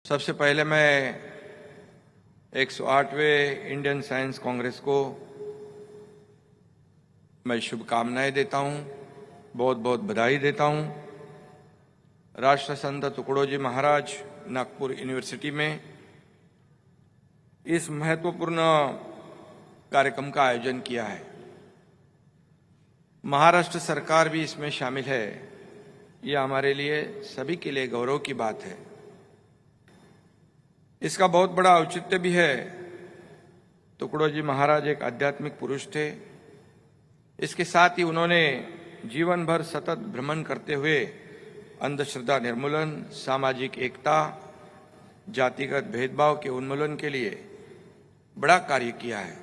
सबसे पहले मैं 108वें इंडियन साइंस कांग्रेस को मैं शुभकामनाएं देता हूं, बहुत बहुत बधाई देता हूं। राष्ट्रसंत तुकडोजी महाराज नागपुर यूनिवर्सिटी में इस महत्वपूर्ण कार्यक्रम का आयोजन किया है। महाराष्ट्र सरकार भी इसमें शामिल है। यह हमारे लिए सभी के लिए गौरव की बात है। इसका बहुत बड़ा औचित्य भी है। तुकडोजी महाराज एक आध्यात्मिक पुरुष थे। इसके साथ ही उन्होंने जीवन भर सतत भ्रमण करते हुए अंधश्रद्धा निर्मूलन, सामाजिक एकता, जातिगत भेदभाव के उन्मूलन के लिए बड़ा कार्य किया है।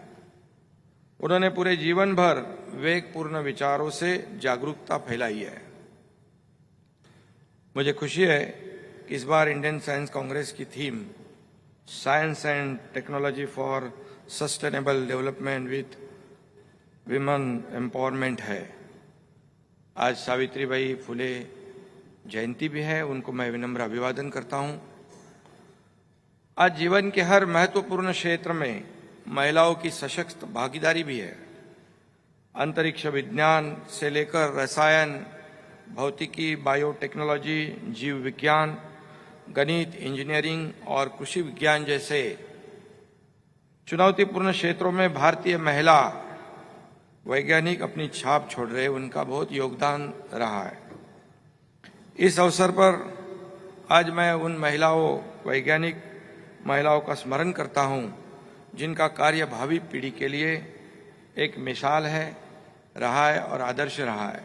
उन्होंने पूरे जीवन भर विवेकपूर्ण विचारों से जागरूकता फैलाई है। मुझे खुशी है कि इस बार इंडियन साइंस कांग्रेस की theme science and technology for sustainable development with women empowerment है। आज सावित्रीबाई फुले जयंती भी है, उनको मैं विनम्र अभिवादन करता हूं। आज जीवन के हर महत्वपूर्ण क्षेत्र में महिलाओं की सशक्त भागीदारी भी है। अंतरिक्ष विज्ञान से लेकर रसायन, भौतिकी, बायोटेक्नोलॉजी, जीव विज्ञान, गणित, इंजीनियरिंग और कृषि विज्ञान जैसे चुनौतीपूर्ण क्षेत्रों में भारतीय महिला वैज्ञानिक अपनी छाप छोड़ रहे, उनका बहुत योगदान रहा है। इस अवसर पर आज मैं उन वैज्ञानिक महिलाओं का स्मरण करता हूं, जिनका कार्य भावी पीढ़ी के लिए एक मिसाल है, रहा है और आदर्श रहा है।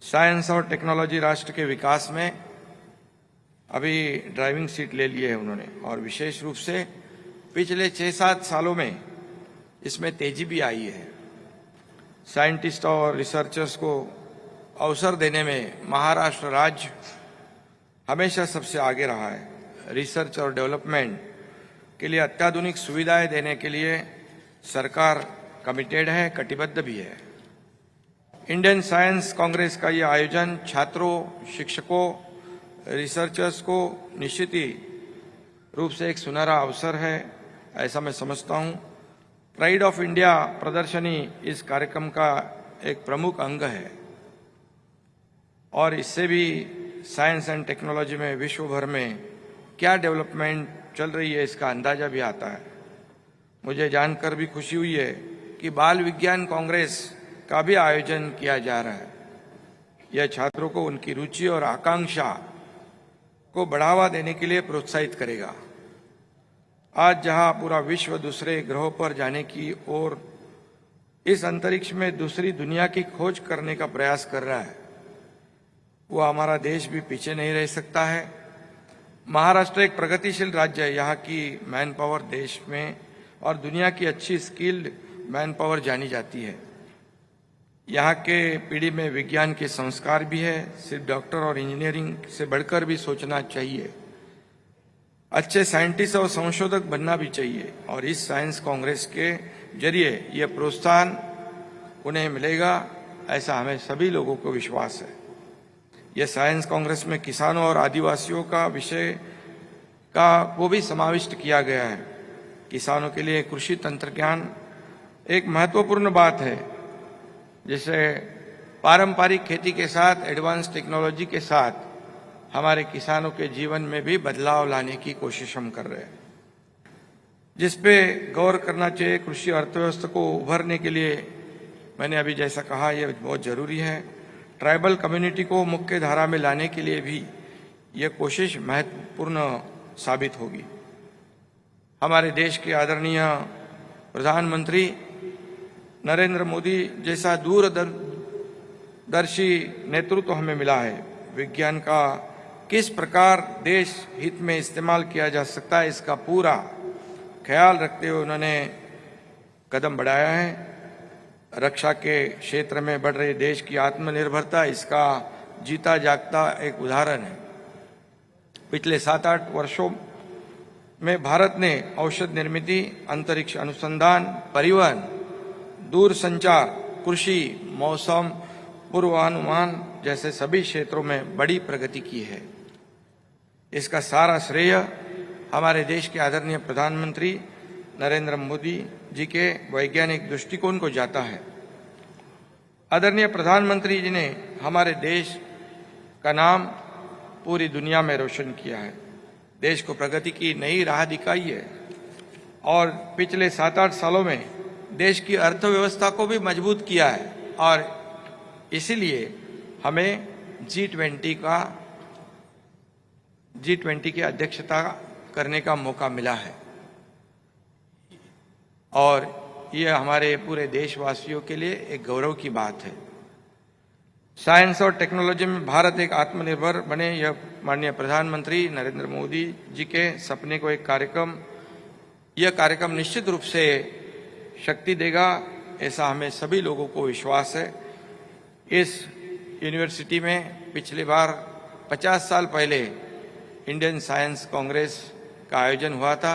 साइंस और टेक्नोलॉजी राष्ट्र के विकास में अभी ड्राइविंग सीट ले ली है उन्होंने, और विशेष रूप से पिछले 6-7 सालों में इसमें तेजी भी आई है। साइंटिस्ट और रिसर्चर्स को अवसर देने में महाराष्ट्र राज्य हमेशा सबसे आगे रहा है। रिसर्च और डेवलपमेंट के लिए अत्याधुनिक सुविधाएं देने के लिए सरकार कमिटेड है, कटिबद्ध भी है। इंडियन साइंस कांग्रेस का यह आयोजन छात्रों, शिक्षकों, रिसर्चर्स को निश्चित ही रूप से एक सुनहरा अवसर है, ऐसा मैं समझता हूं। प्राइड ऑफ इंडिया प्रदर्शनी इस कार्यक्रम का एक प्रमुख अंग है और इससे भी साइंस एंड टेक्नोलॉजी में विश्व भर में क्या डेवलपमेंट चल रही है इसका अंदाजा भी आता है। मुझे जानकर भी खुशी हुई है कि बाल विज्ञान कांग्रेस का भी आयोजन किया जा रहा है। यह छात्रों को उनकी रुचि और आकांक्षा को बढ़ावा देने के लिए प्रोत्साहित करेगा। आज जहां पूरा विश्व दूसरे ग्रहों पर जाने की और इस अंतरिक्ष में दूसरी दुनिया की खोज करने का प्रयास कर रहा है, वो हमारा देश भी पीछे नहीं रह सकता है। महाराष्ट्र एक प्रगतिशील राज्य है। यहाँ की मैन पावर देश में और दुनिया की अच्छी स्किल्ड मैन पावर जानी जाती है। यहाँ के पीढ़ी में विज्ञान के संस्कार भी है। सिर्फ डॉक्टर और इंजीनियरिंग से बढ़कर भी सोचना चाहिए। अच्छे साइंटिस्ट और संशोधक बनना भी चाहिए और इस साइंस कांग्रेस के जरिए यह प्रोत्साहन उन्हें मिलेगा, ऐसा हमें सभी लोगों को विश्वास है। यह साइंस कांग्रेस में किसानों और आदिवासियों का विषय को भी समाविष्ट किया गया है। किसानों के लिए कृषि तंत्र ज्ञान एक महत्वपूर्ण बात है। जैसे पारंपरिक खेती के साथ एडवांस टेक्नोलॉजी के साथ हमारे किसानों के जीवन में भी बदलाव लाने की कोशिश हम कर रहे हैं, जिस पे गौर करना चाहिए। कृषि अर्थव्यवस्था को उभरने के लिए मैंने अभी जैसा कहा, यह बहुत जरूरी है। ट्राइबल कम्युनिटी को मुख्य धारा में लाने के लिए भी यह कोशिश महत्वपूर्ण साबित होगी। हमारे देश के आदरणीय प्रधानमंत्री नरेंद्र मोदी जैसा दूरदर्शी नेतृत्व हमें मिला है। विज्ञान का किस प्रकार देश हित में इस्तेमाल किया जा सकता है, इसका पूरा ख्याल रखते हुए उन्होंने कदम बढ़ाया है। रक्षा के क्षेत्र में बढ़ रही देश की आत्मनिर्भरता इसका जीता जागता एक उदाहरण है। पिछले 7-8 वर्षों में भारत ने औषध निर्मित, अंतरिक्ष अनुसंधान, परिवहन, दूरसंचार, कृषि, मौसम पूर्वानुमान जैसे सभी क्षेत्रों में बड़ी प्रगति की है। इसका सारा श्रेय हमारे देश के आदरणीय प्रधानमंत्री नरेंद्र मोदी जी के वैज्ञानिक दृष्टिकोण को जाता है। आदरणीय प्रधानमंत्री जी ने हमारे देश का नाम पूरी दुनिया में रोशन किया है, देश को प्रगति की नई राह दिखाई है और पिछले 7-8 सालों में देश की अर्थव्यवस्था को भी मजबूत किया है और इसीलिए हमें G20 की अध्यक्षता करने का मौका मिला है और यह हमारे पूरे देशवासियों के लिए एक गौरव की बात है। साइंस और टेक्नोलॉजी में भारत एक आत्मनिर्भर बने, यह माननीय प्रधानमंत्री नरेंद्र मोदी जी के सपने को यह कार्यक्रम निश्चित रूप से शक्ति देगा, ऐसा हमें सभी लोगों को विश्वास है। इस यूनिवर्सिटी में पिछली बार 50 साल पहले इंडियन साइंस कांग्रेस का आयोजन हुआ था।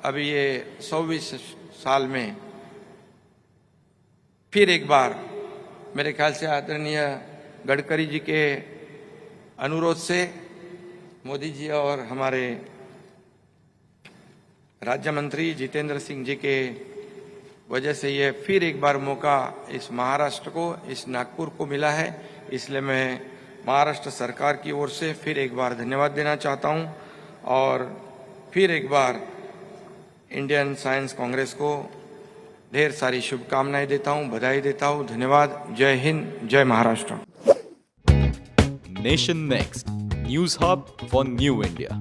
अभी ये 100वें साल में फिर एक बार मेरे ख्याल से आदरणीय गडकरी जी के अनुरोध से मोदी जी और हमारे राज्य मंत्री जितेंद्र सिंह जी के वजह से ये फिर एक बार मौका इस महाराष्ट्र को, इस नागपुर को मिला है। इसलिए मैं महाराष्ट्र सरकार की ओर से फिर एक बार धन्यवाद देना चाहता हूं और फिर एक बार इंडियन साइंस कांग्रेस को ढेर सारी शुभकामनाएं देता हूं, बधाई देता हूं। धन्यवाद। जय हिंद, जय Maharashtra. Nation next news hub for new India.